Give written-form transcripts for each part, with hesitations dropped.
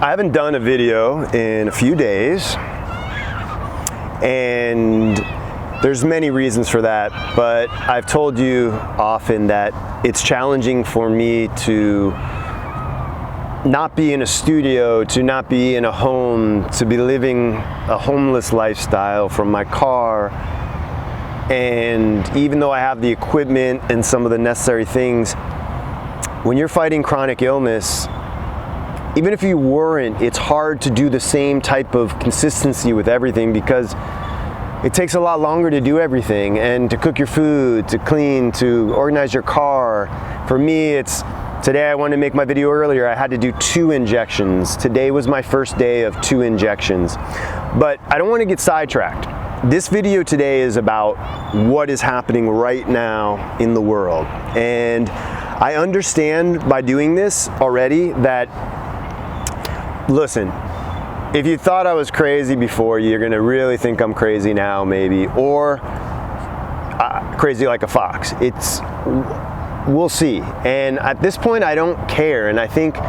I haven't done a video in a few days, and there's many reasons for that, but I've told you often that it's challenging for me to not be in a studio, to not be in a home, to be living a homeless lifestyle from my car. And even though I have the equipment and some of the necessary things, when you're fighting chronic illness, even if you weren't, it's hard to do the same type of consistency with everything, because it takes a lot longer to do everything, and to cook your food, to clean, to organize your car. For me, today I wanted to make my video earlier. I had to do 2 injections. Today was my first day of 2 injections. But I don't want to get sidetracked. This video today is about what is happening right now in the world. And I understand by doing this already that, listen, if you thought I was crazy before, you're gonna really think I'm crazy now, maybe, or crazy like a fox. We'll see. And at this point, I don't care. And I think it's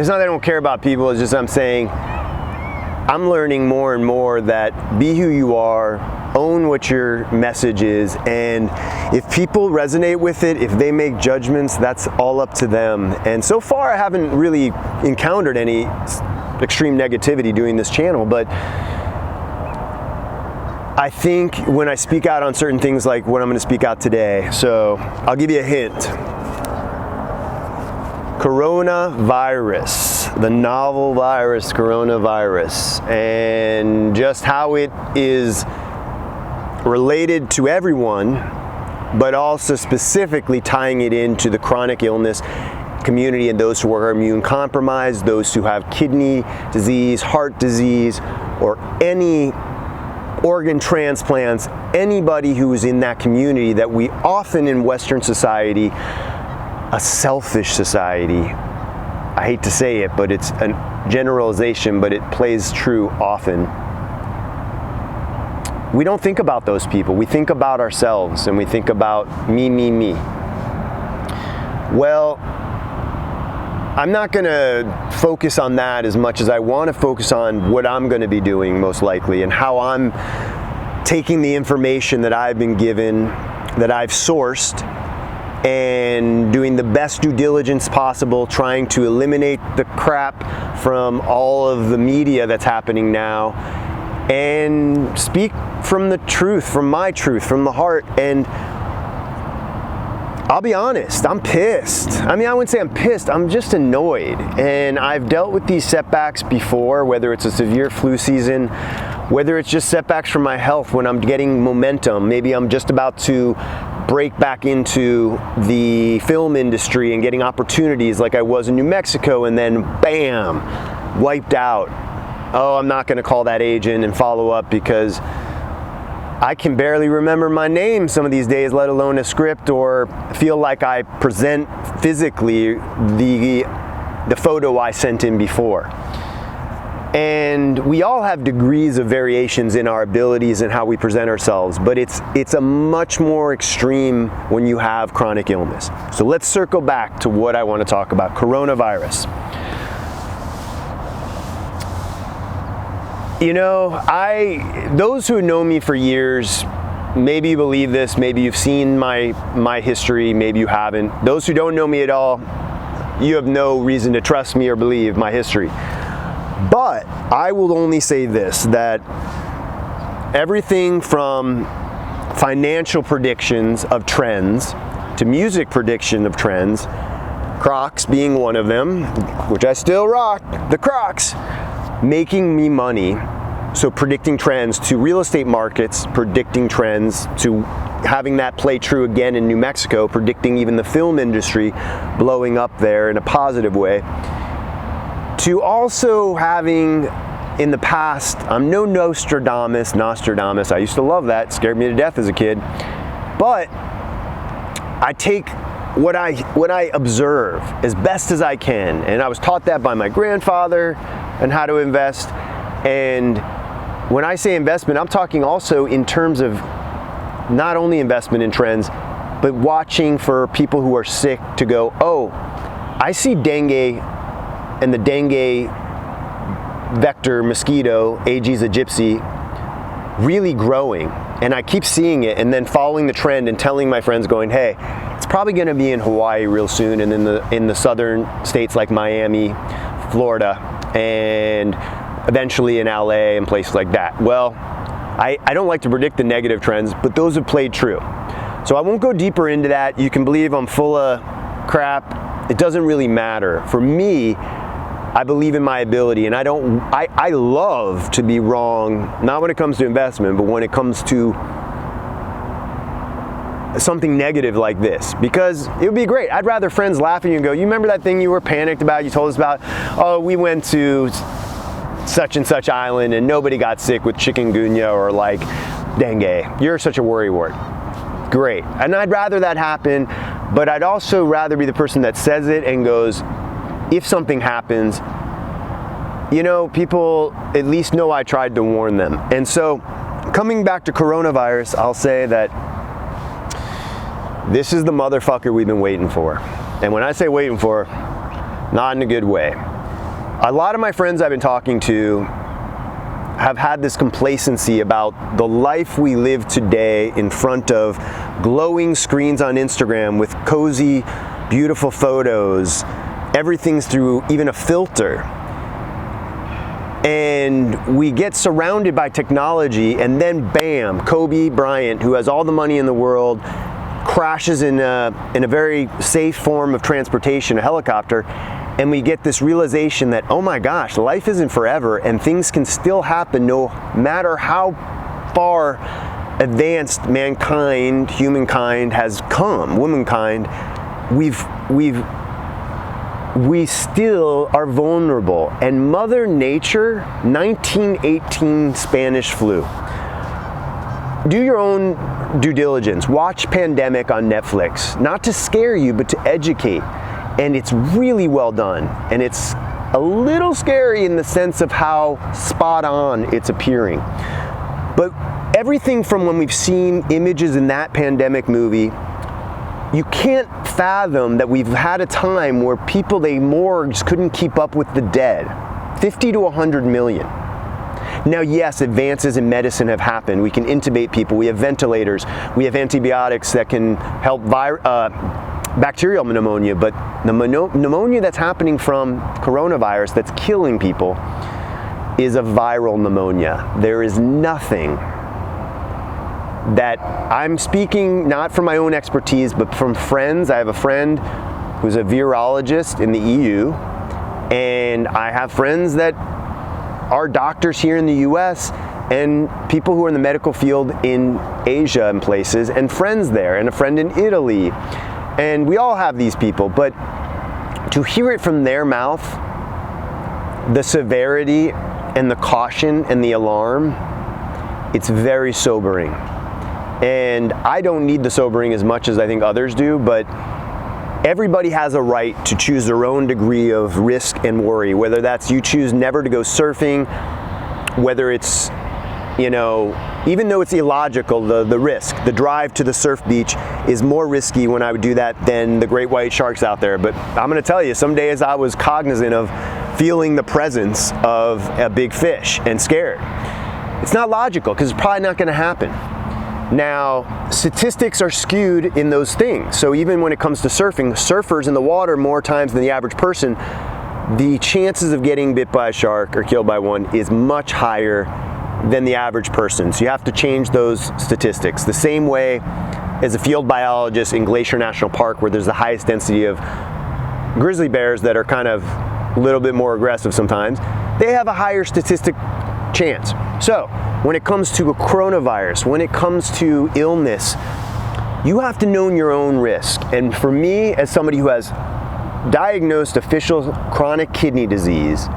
not that I don't care about people, it's just I'm saying I'm learning more and more that be who you are, own what your message is, and if people resonate with it, if they make judgments, that's all up to them. And so far I haven't really encountered any extreme negativity doing this channel, but I think when I speak out on certain things like what I'm going to speak out today, so I'll give you a hint. Coronavirus, the novel virus, coronavirus, and just how it is related to everyone, but also specifically tying it into the chronic illness community and those who are immune compromised, those who have kidney disease, heart disease, or any organ transplants, anybody who is in that community that we often in Western society, a selfish society, I hate to say it, but it's a generalization, but it plays true often. We don't think about those people. We think about ourselves, and we think about me, me, me. Well, I'm not gonna focus on that as much as I wanna focus on what I'm gonna be doing most likely, and how I'm taking the information that I've been given, that I've sourced, and doing the best due diligence possible, trying to eliminate the crap from all of the media that's happening now, and speak from the truth, from my truth, from the heart. And I'll be honest, I'm pissed. I mean, I wouldn't say I'm pissed, I'm just annoyed. And I've dealt with these setbacks before, whether it's a severe flu season, whether it's just setbacks from my health when I'm getting momentum. Maybe I'm just about to break back into the film industry and getting opportunities like I was in New Mexico, and then bam, wiped out. Oh, I'm not gonna call that agent and follow up, because I can barely remember my name some of these days, let alone a script, or feel like I present physically the photo I sent in before. And we all have degrees of variations in our abilities and how we present ourselves, but it's a much more extreme when you have chronic illness. So let's circle back to what I want to talk about, coronavirus. You know, those who know me for years, maybe you believe this, maybe you've seen my history, maybe you haven't. Those who don't know me at all, you have no reason to trust me or believe my history. But I will only say this, that everything from financial predictions of trends to music prediction of trends, Crocs being one of them, which I still rock, the Crocs, making me money, so predicting trends, to real estate markets, predicting trends, to having that play true again in New Mexico, predicting even the film industry blowing up there in a positive way, to also having in the past, I'm no Nostradamus, I used to love that, scared me to death as a kid, but I take what I observe as best as I can, and I was taught that by my grandfather, and how to invest. And when I say investment, I'm talking also in terms of not only investment in trends, but watching for people who are sick to go, oh, I see dengue and the dengue vector mosquito, Aedes aegypti, really growing. And I keep seeing it and then following the trend and telling my friends going, hey, it's probably going to be in Hawaii real soon and in the southern states like Miami, Florida, and eventually in LA and places like that. Well, I don't like to predict the negative trends, but those have played true. So I won't go deeper into that. You can believe I'm full of crap. It doesn't really matter. For me, I believe in my ability, and I love to be wrong, not when it comes to investment, but when it comes to something negative like this, because it would be great. I'd rather friends laugh at you and go, you remember that thing you were panicked about, you told us about? Oh, we went to such and such island and nobody got sick with chikungunya or like dengue. You're such a worrywart. Great. And I'd rather that happen, but I'd also rather be the person that says it and goes, if something happens, you know, people at least know I tried to warn them. And so coming back to coronavirus, I'll say that this is the motherfucker we've been waiting for. And when I say waiting for, not in a good way. A lot of my friends I've been talking to have had this complacency about the life we live today in front of glowing screens on Instagram with cozy, beautiful photos. Everything's through even a filter. And we get surrounded by technology and then bam, Kobe Bryant, who has all the money in the world, crashes in a very safe form of transportation, a helicopter, and we get this realization that, oh my gosh, life isn't forever and things can still happen no matter how far advanced mankind, humankind has come, womankind. We still are vulnerable. And Mother Nature, 1918 Spanish flu. Do your own due diligence. Watch Pandemic on Netflix. Not to scare you, but to educate. And it's really well done. And it's a little scary in the sense of how spot on it's appearing. But everything from when we've seen images in that pandemic movie, you can't fathom that we've had a time where people, they morgues couldn't keep up with the dead. 50 to 100 million. Now, yes, advances in medicine have happened. We can intubate people. We have ventilators. We have antibiotics that can help bacterial pneumonia. But the pneumonia that's happening from coronavirus that's killing people is a viral pneumonia. There is nothing that I'm speaking not from my own expertise, but from friends. I have a friend who's a virologist in the EU, and I have friends that are doctors here in the US and people who are in the medical field in Asia and places, and friends there, and a friend in Italy. And we all have these people, but to hear it from their mouth, the severity and the caution and the alarm, it's very sobering. And I don't need the sobering as much as I think others do, but everybody has a right to choose their own degree of risk and worry, whether that's you choose never to go surfing, whether it's, you know, even though it's illogical, the risk, the drive to the surf beach is more risky when I would do that than the great white sharks out there. But I'm gonna tell you, some days I was cognizant of feeling the presence of a big fish and scared. It's not logical because it's probably not gonna happen. Now, statistics are skewed in those things. So even when it comes to surfing, surfers in the water more times than the average person, the chances of getting bit by a shark or killed by one is much higher than the average person. So you have to change those statistics. The same way as a field biologist in Glacier National Park, where there's the highest density of grizzly bears that are kind of a little bit more aggressive sometimes, they have a higher statistic chance. So when it comes to a coronavirus, when it comes to illness, you have to know your own risk. And for me, as somebody who has diagnosed official chronic kidney disease,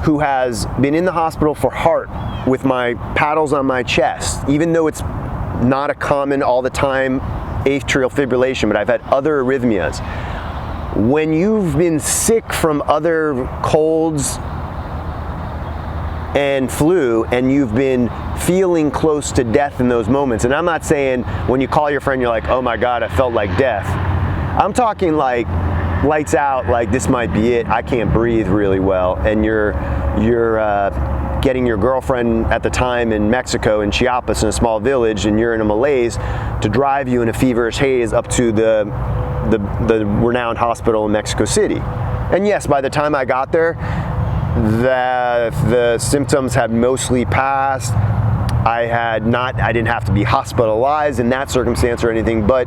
who has been in the hospital for heart with my paddles on my chest, even though it's not a common all the time atrial fibrillation, but I've had other arrhythmias. When you've been sick from other colds and flu, and you've been feeling close to death in those moments, and I'm not saying when you call your friend, you're like, oh my God, I felt like death. I'm talking like lights out, like this might be it. I can't breathe really well, and you're getting your girlfriend at the time in Mexico, in Chiapas, in a small village, and you're in a malaise, to drive you in a feverish haze up to the renowned hospital in Mexico City. And yes, by the time I got there, the symptoms had mostly passed. I didn't have to be hospitalized in that circumstance or anything, but